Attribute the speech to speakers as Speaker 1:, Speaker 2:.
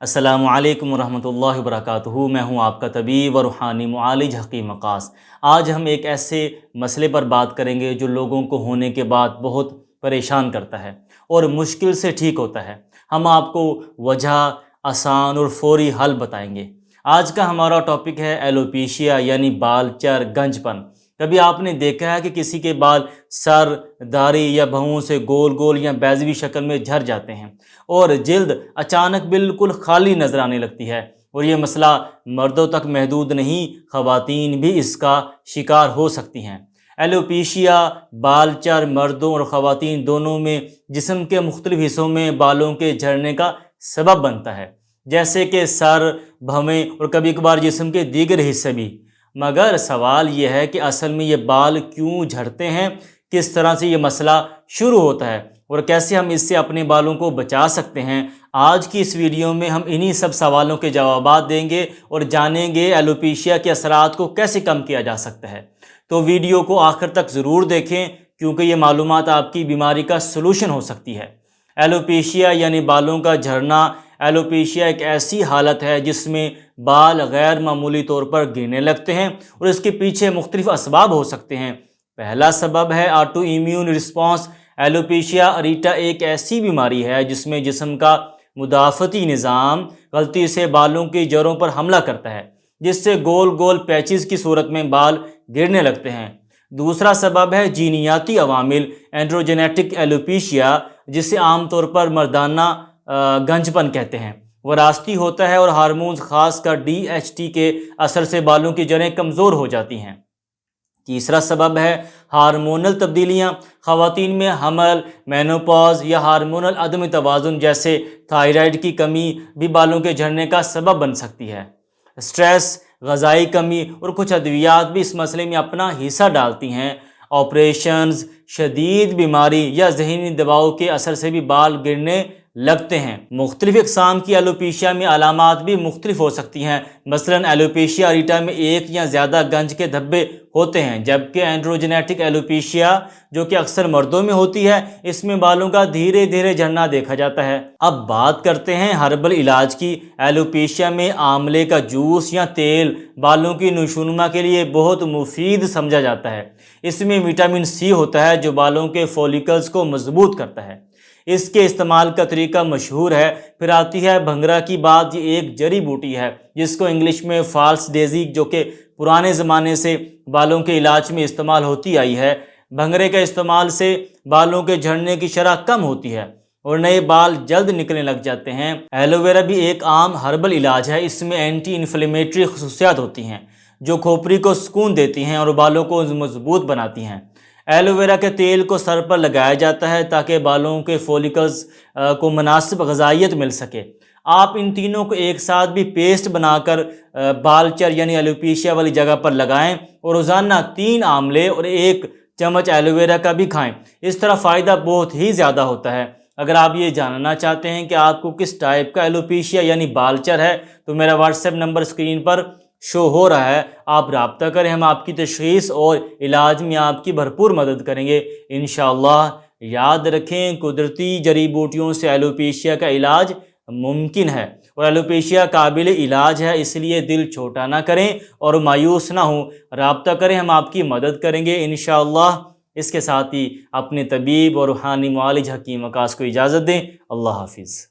Speaker 1: السلام علیکم ورحمۃ اللہ وبرکاتہ۔ میں ہوں آپ کا طبیب و روحانی معالج حکیم وقاص۔ آج ہم ایک ایسے مسئلے پر بات کریں گے جو لوگوں کو ہونے کے بعد بہت پریشان کرتا ہے اور مشکل سے ٹھیک ہوتا ہے۔ ہم آپ کو وجہ، آسان اور فوری حل بتائیں گے۔ آج کا ہمارا ٹاپک ہے ایلوپیشیا یعنی بال چر گنج پن۔ کبھی آپ نے دیکھا ہے کہ کسی کے بال سر، داڑھی یا بھووں سے گول گول یا بیضوی شکل میں جھڑ جاتے ہیں اور جلد اچانک بالکل خالی نظر آنے لگتی ہے، اور یہ مسئلہ مردوں تک محدود نہیں، خواتین بھی اس کا شکار ہو سکتی ہیں۔ ایلوپیشیا بال چر مردوں اور خواتین دونوں میں جسم کے مختلف حصوں میں بالوں کے جھڑنے کا سبب بنتا ہے، جیسے کہ سر، بھویں اور کبھی کبھار جسم کے دیگر حصے بھی۔ مگر سوال یہ ہے کہ اصل میں یہ بال کیوں جھڑتے ہیں، کس طرح سے یہ مسئلہ شروع ہوتا ہے اور کیسے ہم اس سے اپنے بالوں کو بچا سکتے ہیں۔ آج کی اس ویڈیو میں ہم انہی سب سوالوں کے جوابات دیں گے اور جانیں گے ایلوپیشیا کے اثرات کو کیسے کم کیا جا سکتا ہے۔ تو ویڈیو کو آخر تک ضرور دیکھیں، کیونکہ یہ معلومات آپ کی بیماری کا سلوشن ہو سکتی ہے۔ ایلوپیشیا یعنی بالوں کا جھڑنا۔ ایلوپیشیا ایک ایسی حالت ہے جس میں بال غیر معمولی طور پر گرنے لگتے ہیں اور اس کے پیچھے مختلف اسباب ہو سکتے ہیں۔ پہلا سبب ہے آٹو ایمیون رسپانس۔ ایلوپیشیا اریٹا ایک ایسی بیماری ہے جس میں جسم کا مدافعتی نظام غلطی سے بالوں کی جڑوں پر حملہ کرتا ہے، جس سے گول گول پیچز کی صورت میں بال گرنے لگتے ہیں۔ دوسرا سبب ہے جینیاتی عوامل۔ اینڈروجینیٹک ایلوپیشیا، جسے عام طور پر مردانہ گنج پن کہتے ہیں، وراثتی ہوتا ہے اور ہارمونز خاص کر DHT کے اثر سے بالوں کی جڑیں کمزور ہو جاتی ہیں۔ تیسرا سبب ہے ہارمونل تبدیلیاں۔ خواتین میں حمل، مینوپاز یا ہارمونل عدم توازن جیسے تھائرائیڈ کی کمی بھی بالوں کے جھڑنے کا سبب بن سکتی ہے۔ سٹریس، غذائی کمی اور کچھ ادویات بھی اس مسئلے میں اپنا حصہ ڈالتی ہیں۔ آپریشنز، شدید بیماری یا ذہنی دباؤ کے اثر سے بھی بال گرنے لگتے ہیں۔ مختلف اقسام کی ایلوپیشیا میں علامات بھی مختلف ہو سکتی ہیں۔ مثلاً ایلوپیشیا اریٹا میں ایک یا زیادہ گنج کے دھبے ہوتے ہیں، جبکہ اینڈروجینیٹک ایلوپیشیا، جو کہ اکثر مردوں میں ہوتی ہے، اس میں بالوں کا دھیرے دھیرے جھڑنا دیکھا جاتا ہے۔ اب بات کرتے ہیں ہربل علاج کی۔ ایلوپیشیا میں آملے کا جوس یا تیل بالوں کی نشوونما کے لیے بہت مفید سمجھا جاتا ہے۔ اس میں وٹامن C ہوتا ہے جو بالوں کے فولیکلز کو مضبوط کرتا ہے۔ اس کے استعمال کا طریقہ مشہور ہے۔ پھر آتی ہے بھنگرا کی بات۔ یہ ایک جڑی بوٹی ہے جس کو انگلش میں فالس ڈیزی، جو کہ پرانے زمانے سے بالوں کے علاج میں استعمال ہوتی آئی ہے۔ بھنگرے کا استعمال سے بالوں کے جھڑنے کی شرح کم ہوتی ہے اور نئے بال جلد نکلنے لگ جاتے ہیں۔ ایلو ویرا بھی ایک عام ہربل علاج ہے۔ اس میں اینٹی انفلیمیٹری خصوصیات ہوتی ہیں جو کھوپری کو سکون دیتی ہیں اور بالوں کو مضبوط بناتی ہیں۔ ایلو ویرا کے تیل کو سر پر لگایا جاتا ہے تاکہ بالوں کے فولیکلز کو مناسب غذائیت مل سکے۔ آپ ان تینوں کو ایک ساتھ بھی پیسٹ بنا کر بال چر یعنی ایلوپیشیا والی جگہ پر لگائیں اور روزانہ 3 آملے اور 1 چمچ ایلو ویرا کا بھی کھائیں۔ اس طرح فائدہ بہت ہی زیادہ ہوتا ہے۔ اگر آپ یہ جاننا چاہتے ہیں کہ آپ کو کس ٹائپ کا ایلوپیشیا یعنی بال چر ہے تو میرا واٹس ایپ نمبر اسکرین پر شو ہو رہا ہے، آپ رابطہ کریں، ہم آپ کی تشخیص اور علاج میں آپ کی بھرپور مدد کریں گے انشاءاللہ۔ یاد رکھیں، قدرتی جڑی بوٹیوں سے ایلوپیشیا کا علاج ممکن ہے اور ایلوپیشیا قابل علاج ہے، اس لیے دل چھوٹا نہ کریں اور مایوس نہ ہوں۔ رابطہ کریں، ہم آپ کی مدد کریں گے انشاءاللہ۔ اس کے ساتھ ہی اپنے طبیب اور روحانی معالج حکیم وقاص کو اجازت دیں۔ اللہ حافظ۔